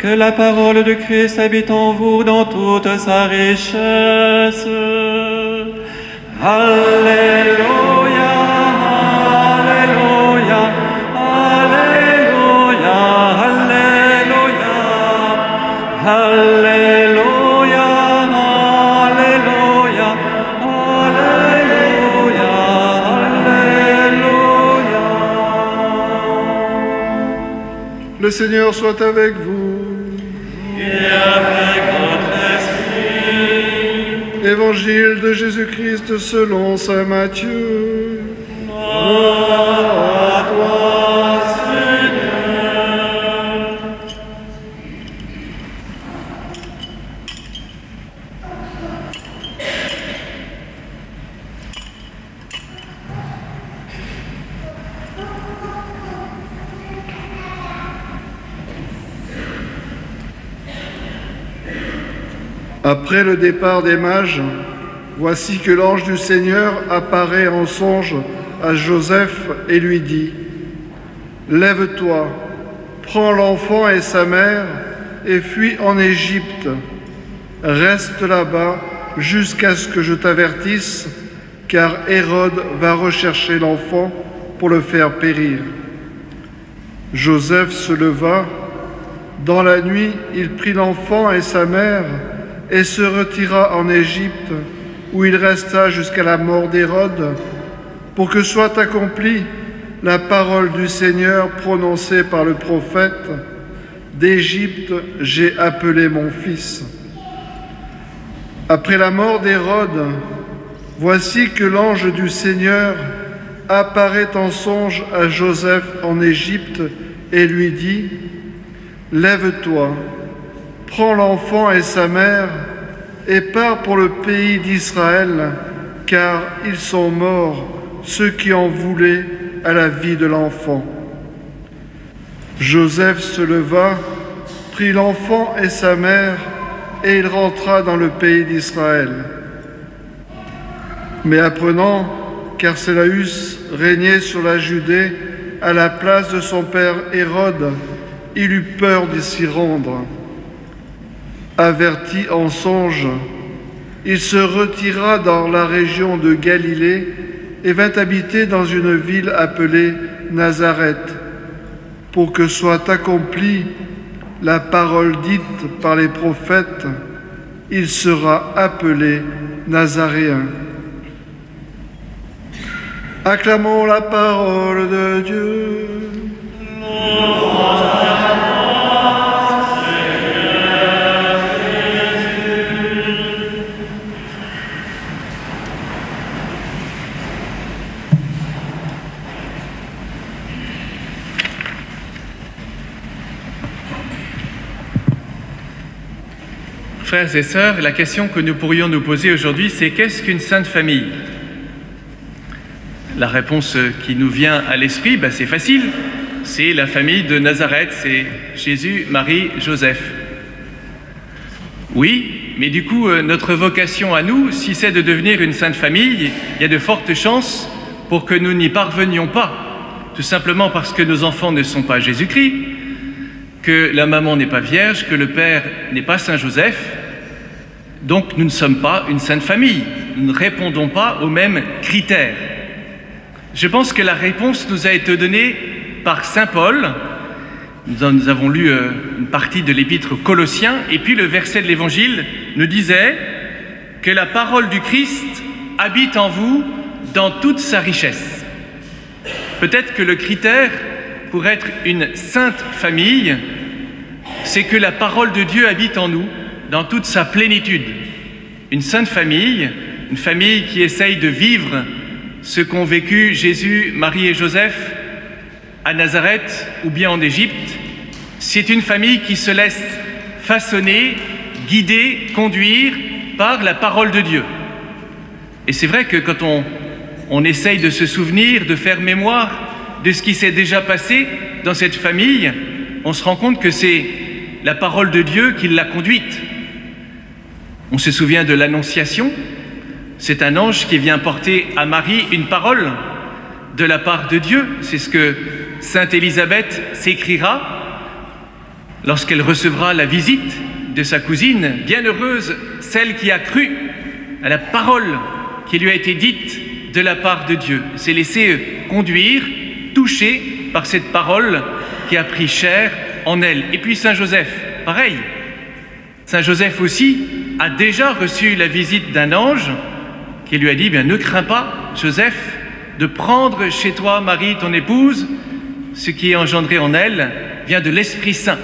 Que la parole de Christ habite en vous dans toute sa richesse. Alléluia, Alléluia, Alléluia, Alléluia, Alléluia, Alléluia, Alléluia, Alléluia. Le Seigneur soit avec vous. Et avec votre esprit. Évangile de Jésus-Christ selon saint Matthieu. Gloire à toi, Seigneur. Après le départ des mages, voici que l'ange du Seigneur apparaît en songe à Joseph et lui dit : « Lève-toi, prends l'enfant et sa mère et fuis en Égypte. Reste là-bas jusqu'à ce que je t'avertisse, car Hérode va rechercher l'enfant pour le faire périr. » Joseph se leva. Dans la nuit, il prit l'enfant et sa mère et se retira en Égypte, où il resta jusqu'à la mort d'Hérode, pour que soit accomplie la parole du Seigneur prononcée par le prophète : « D'Égypte, j'ai appelé mon fils. » Après la mort d'Hérode, voici que l'ange du Seigneur apparaît en songe à Joseph en Égypte et lui dit : « Lève-toi, prends l'enfant et sa mère et pars pour le pays d'Israël, car ils sont morts, ceux qui en voulaient à la vie de l'enfant. » Joseph se leva, prit l'enfant et sa mère, et il rentra dans le pays d'Israël. Mais apprenant qu'Archélaüs régnait sur la Judée à la place de son père Hérode, il eut peur de s'y rendre. Averti en songe, il se retira dans la région de Galilée et vint habiter dans une ville appelée Nazareth, pour que soit accomplie la parole dite par les prophètes : il sera appelé Nazaréen. Acclamons la parole de Dieu. Frères et sœurs, la question que nous pourrions nous poser aujourd'hui, c'est qu'est-ce qu'une sainte famille ? La réponse qui nous vient à l'esprit, c'est facile. C'est la famille de Nazareth, c'est Jésus, Marie, Joseph. Oui, mais du coup, notre vocation à nous, si c'est de devenir une sainte famille, il y a de fortes chances pour que nous n'y parvenions pas. Tout simplement parce que nos enfants ne sont pas Jésus-Christ, que la maman n'est pas vierge, que le père n'est pas Saint Joseph. Donc nous ne sommes pas une sainte famille, nous ne répondons pas aux mêmes critères. Je pense que la réponse nous a été donnée par Saint Paul. Nous avons lu une partie de l'épître aux Colossiens, et puis le verset de l'Évangile nous disait que la parole du Christ habite en vous dans toute sa richesse. Peut-être que le critère pour être une sainte famille, c'est que la parole de Dieu habite en nous dans toute sa plénitude. Une sainte famille, une famille qui essaye de vivre ce qu'ont vécu Jésus, Marie et Joseph à Nazareth ou bien en Égypte, c'est une famille qui se laisse façonner, guider, conduire par la parole de Dieu. Et c'est vrai que quand on essaye de se souvenir, de faire mémoire de ce qui s'est déjà passé dans cette famille, on se rend compte que c'est la parole de Dieu qui l'a conduite. On se souvient de l'Annonciation. C'est un ange qui vient porter à Marie une parole de la part de Dieu. C'est ce que Sainte Élisabeth s'écrira. lorsqu'elle recevra la visite de sa cousine. Bienheureuse celle qui a cru à la parole qui lui a été dite de la part de Dieu. S'est laissée conduire, touchée par cette parole qui a pris chair en elle. Et puis Saint Joseph, pareil. Saint Joseph aussi a déjà reçu la visite d'un ange qui lui a dit, ne crains pas, Joseph, de prendre chez toi Marie, ton épouse, ce qui est engendré en elle vient de l'Esprit Saint.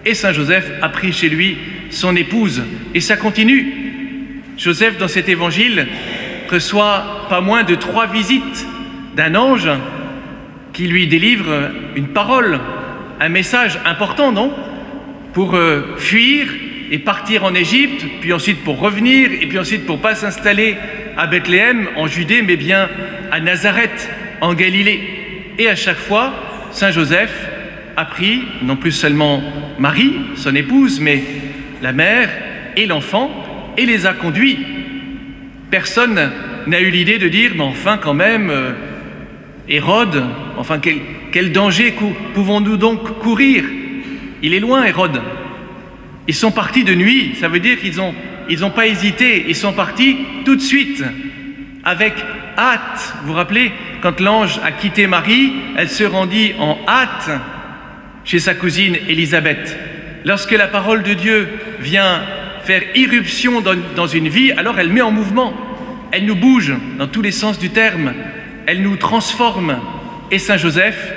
Et Saint Joseph a pris chez lui son épouse. Et ça continue. Joseph, dans cet évangile, reçoit pas moins de 3 visites d'un ange qui lui délivre une parole, un message important, non? Pour fuir et partir en Égypte, puis ensuite pour revenir, et puis ensuite pour ne pas s'installer à Bethléem, en Judée, mais bien à Nazareth, en Galilée. Et à chaque fois, Saint Joseph a pris non plus seulement Marie, son épouse, mais la mère et l'enfant, et les a conduits. Personne n'a eu l'idée de dire, mais enfin quand même, Hérode, enfin quel danger pouvons-nous donc courir? Il est loin, Hérode. Ils sont partis de nuit, ça veut dire qu'ils n'ont pas hésité, ils sont partis tout de suite, avec hâte. Vous vous rappelez, quand l'ange a quitté Marie, elle se rendit en hâte chez sa cousine Élisabeth. Lorsque la parole de Dieu vient faire irruption dans une vie, alors elle met en mouvement, elle nous bouge dans tous les sens du terme, elle nous transforme. Et Saint Joseph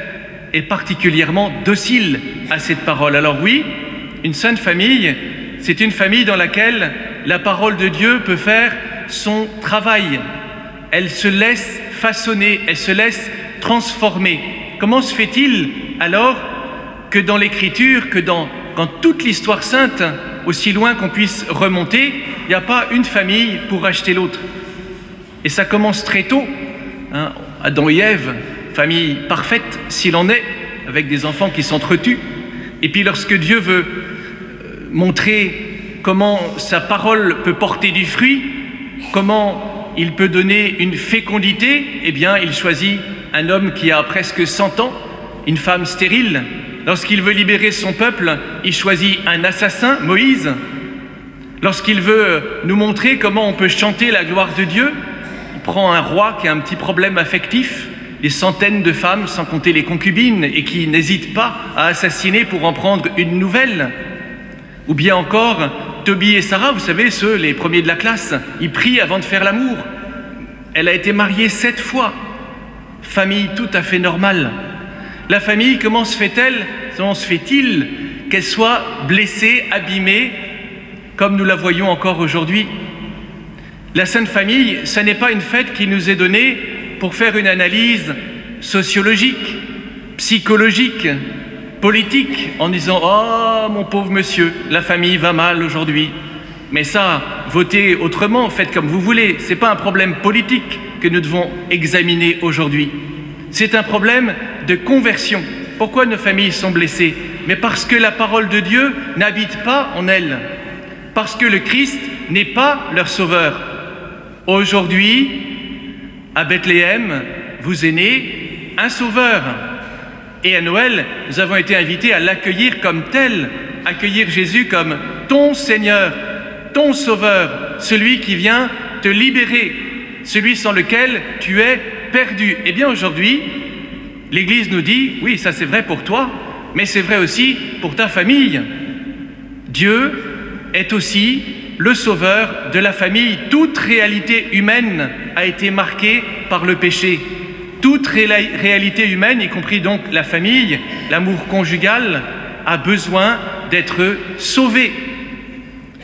est particulièrement docile à cette parole. Alors oui, une sainte famille, c'est une famille dans laquelle la parole de Dieu peut faire son travail. Elle se laisse façonner, elle se laisse transformer. Comment se fait-il alors que dans l'Écriture, que dans toute l'histoire sainte, aussi loin qu'on puisse remonter, il n'y a pas une famille pour racheter l'autre? Et ça commence très tôt. Adam et Ève, famille parfaite s'il en est, avec des enfants qui s'entretuent. Et puis lorsque Dieu veut montrer comment sa parole peut porter du fruit, comment il peut donner une fécondité, eh bien il choisit un homme qui a presque 100 ans, une femme stérile. Lorsqu'il veut libérer son peuple, il choisit un assassin, Moïse. Lorsqu'il veut nous montrer comment on peut chanter la gloire de Dieu, il prend un roi qui a un petit problème affectif, des centaines de femmes, sans compter les concubines, et qui n'hésitent pas à assassiner pour en prendre une nouvelle. Ou bien encore, Tobie et Sarah, vous savez, ceux, les premiers de la classe, ils prient avant de faire l'amour. Elle a été mariée 7 fois. Famille tout à fait normale. La famille, comment se fait-il qu'elle soit blessée, abîmée, comme nous la voyons encore aujourd'hui? La Sainte Famille, ce n'est pas une fête qui nous est donnée pour faire une analyse sociologique, psychologique, politique, en disant « Oh, mon pauvre monsieur, la famille va mal aujourd'hui. » Mais ça, votez autrement, faites comme vous voulez. Ce n'est pas un problème politique que nous devons examiner aujourd'hui. C'est un problème de conversion. Pourquoi nos familles sont blessées? Mais parce que la parole de Dieu n'habite pas en elles. Parce que le Christ n'est pas leur sauveur. Aujourd'hui, à Bethléem, vous est né un sauveur. Et à Noël, nous avons été invités à l'accueillir comme tel, accueillir Jésus comme ton Seigneur, ton Sauveur, celui qui vient te libérer, celui sans lequel tu es perdu. Eh bien aujourd'hui, l'Église nous dit, oui, ça c'est vrai pour toi, mais c'est vrai aussi pour ta famille. Dieu est aussi le Sauveur de la famille. Toute réalité humaine a été marquée par le péché. Toute réalité humaine, y compris donc la famille, l'amour conjugal, a besoin d'être sauvée.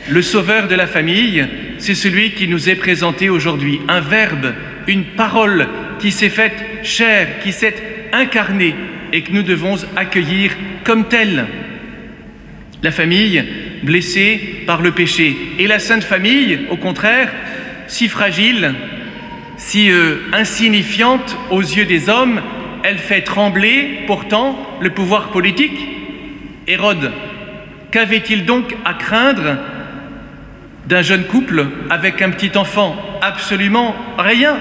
Le Sauveur de la famille, c'est celui qui nous est présenté aujourd'hui. Un verbe, une parole qui s'est faite chair, qui s'est incarnée et que nous devons accueillir comme telle. La famille blessée par le péché. Et la Sainte Famille, au contraire, si fragile, si insignifiante aux yeux des hommes, elle fait trembler pourtant le pouvoir politique. Hérode, qu'avait-il donc à craindre d'un jeune couple avec un petit enfant? Absolument rien,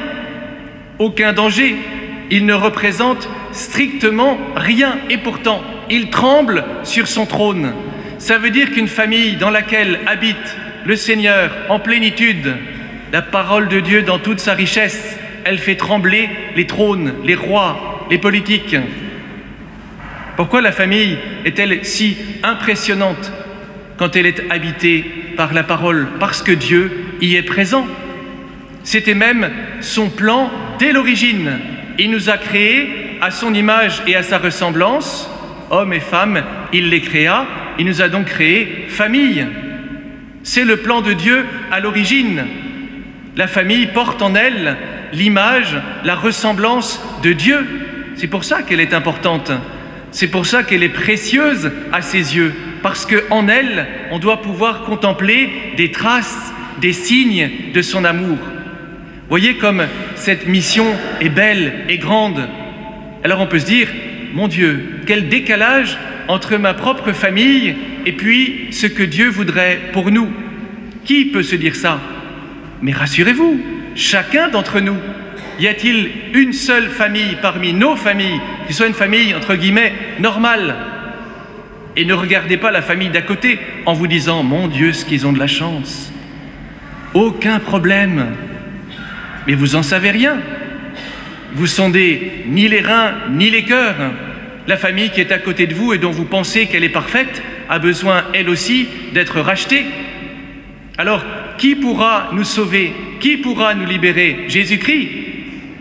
aucun danger. Il ne représente strictement rien. Et pourtant, il tremble sur son trône. Ça veut dire qu'une famille dans laquelle habite le Seigneur en plénitude, la parole de Dieu dans toute sa richesse, elle fait trembler les trônes, les rois, les politiques. Pourquoi la famille est-elle si impressionnante quand elle est habitée par la parole? Parce que Dieu y est présent. C'était même son plan dès l'origine. Il nous a créés à son image et à sa ressemblance, hommes et femmes, il les créa, il nous a donc créé famille. C'est le plan de Dieu à l'origine. La famille porte en elle l'image, la ressemblance de Dieu. C'est pour ça qu'elle est importante. C'est pour ça qu'elle est précieuse à ses yeux. Parce qu'en elle, on doit pouvoir contempler des traces, des signes de son amour. Voyez comme cette mission est belle et grande. Alors on peut se dire, mon Dieu, quel décalage entre ma propre famille et puis ce que Dieu voudrait pour nous. Qui peut se dire ça? Mais rassurez-vous, chacun d'entre nous, y a-t-il une seule famille parmi nos familles qui soit une famille, entre guillemets, normale? Et ne regardez pas la famille d'à côté en vous disant « Mon Dieu, ce qu'ils ont de la chance !» Aucun problème. Mais vous en savez rien. Vous sondez ni les reins ni les cœurs. La famille qui est à côté de vous et dont vous pensez qu'elle est parfaite a besoin, elle aussi, d'être rachetée. Alors, qui pourra nous sauver? Qui pourra nous libérer? Jésus-Christ,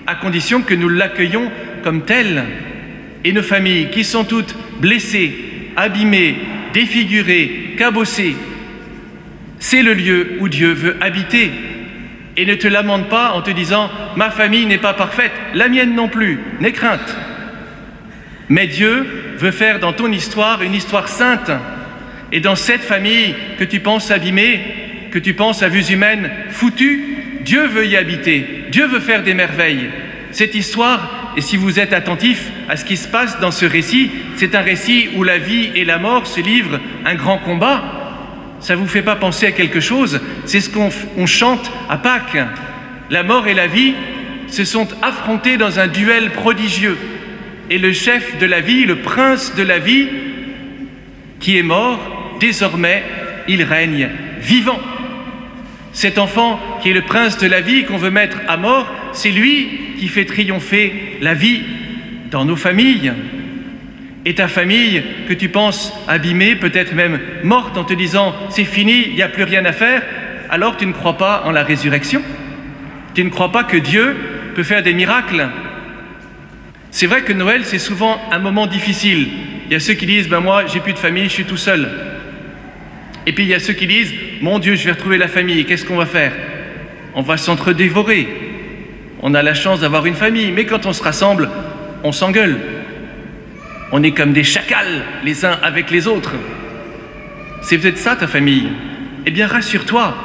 à condition que nous l'accueillions comme tel. Et nos familles qui sont toutes blessées, abîmées, défigurées, cabossées, c'est le lieu où Dieu veut habiter. Et ne te lamente pas en te disant « Ma famille n'est pas parfaite, la mienne non plus, n'aie crainte ». Mais Dieu veut faire dans ton histoire une histoire sainte. Et dans cette famille que tu penses abîmée, que tu penses à vue humaine foutue, Dieu veut y habiter. Dieu veut faire des merveilles. Cette histoire, et si vous êtes attentif à ce qui se passe dans ce récit, c'est un récit où la vie et la mort se livrent un grand combat. Ça ne vous fait pas penser à quelque chose? C'est ce qu'on chante à Pâques. La mort et la vie se sont affrontés dans un duel prodigieux. Et le chef de la vie, le prince de la vie, qui est mort, désormais, il règne vivant. Cet enfant qui est le prince de la vie qu'on veut mettre à mort, c'est lui qui fait triompher la vie dans nos familles. Et ta famille que tu penses abîmée, peut-être même morte en te disant « c'est fini, il n'y a plus rien à faire », alors tu ne crois pas en la résurrection. Tu ne crois pas que Dieu peut faire des miracles. C'est vrai que Noël, c'est souvent un moment difficile. Il y a ceux qui disent « ben moi, j'ai plus de famille, je suis tout seul ». Et puis il y a ceux qui disent « mon Dieu, je vais retrouver la famille, qu'est-ce qu'on va faire ?» On va s'entre-dévorer. On a la chance d'avoir une famille, mais quand on se rassemble, on s'engueule. On est comme des chacals les uns avec les autres. C'est peut-être ça ta famille. Eh bien rassure-toi,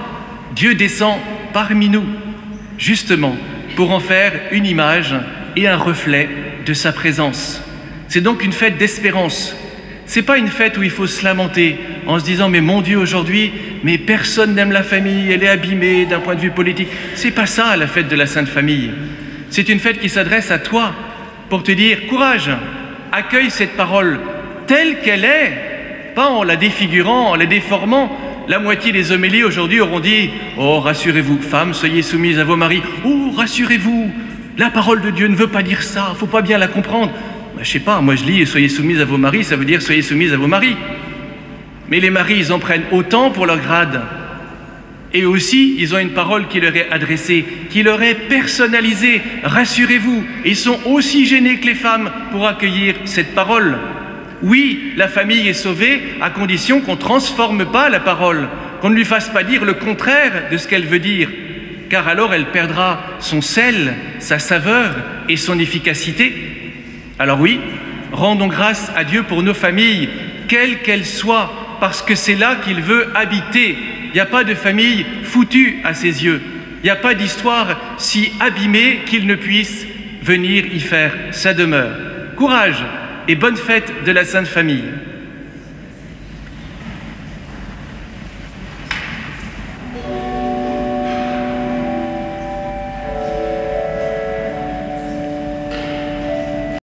Dieu descend parmi nous, justement, pour en faire une image et un reflet de sa présence. C'est donc une fête d'espérance. C'est pas une fête où il faut se lamenter en se disant « mais mon Dieu, aujourd'hui, mais personne n'aime la famille, elle est abîmée d'un point de vue politique ». C'est pas ça la fête de la Sainte Famille. C'est une fête qui s'adresse à toi pour te dire « courage ». Accueille cette parole telle qu'elle est, pas en la défigurant, en la déformant. La moitié des homélies aujourd'hui auront dit « Oh, rassurez-vous, femmes, soyez soumises à vos maris. Oh, rassurez-vous, la parole de Dieu ne veut pas dire ça, faut pas bien la comprendre. » Ben, je sais pas, moi je lis « Soyez soumises à vos maris », ça veut dire « Soyez soumises à vos maris ». Mais les maris, ils en prennent autant pour leur grade. Et aussi, ils ont une parole qui leur est adressée, qui leur est personnalisée. Rassurez-vous, ils sont aussi gênés que les femmes pour accueillir cette parole. Oui, la famille est sauvée à condition qu'on ne transforme pas la parole, qu'on ne lui fasse pas dire le contraire de ce qu'elle veut dire, car alors elle perdra son sel, sa saveur et son efficacité. Alors oui, rendons grâce à Dieu pour nos familles, quelles qu'elles soient, parce que c'est là qu'il veut habiter. Il n'y a pas de famille foutue à ses yeux. Il n'y a pas d'histoire si abîmée qu'il ne puisse venir y faire sa demeure. Courage et bonne fête de la Sainte Famille.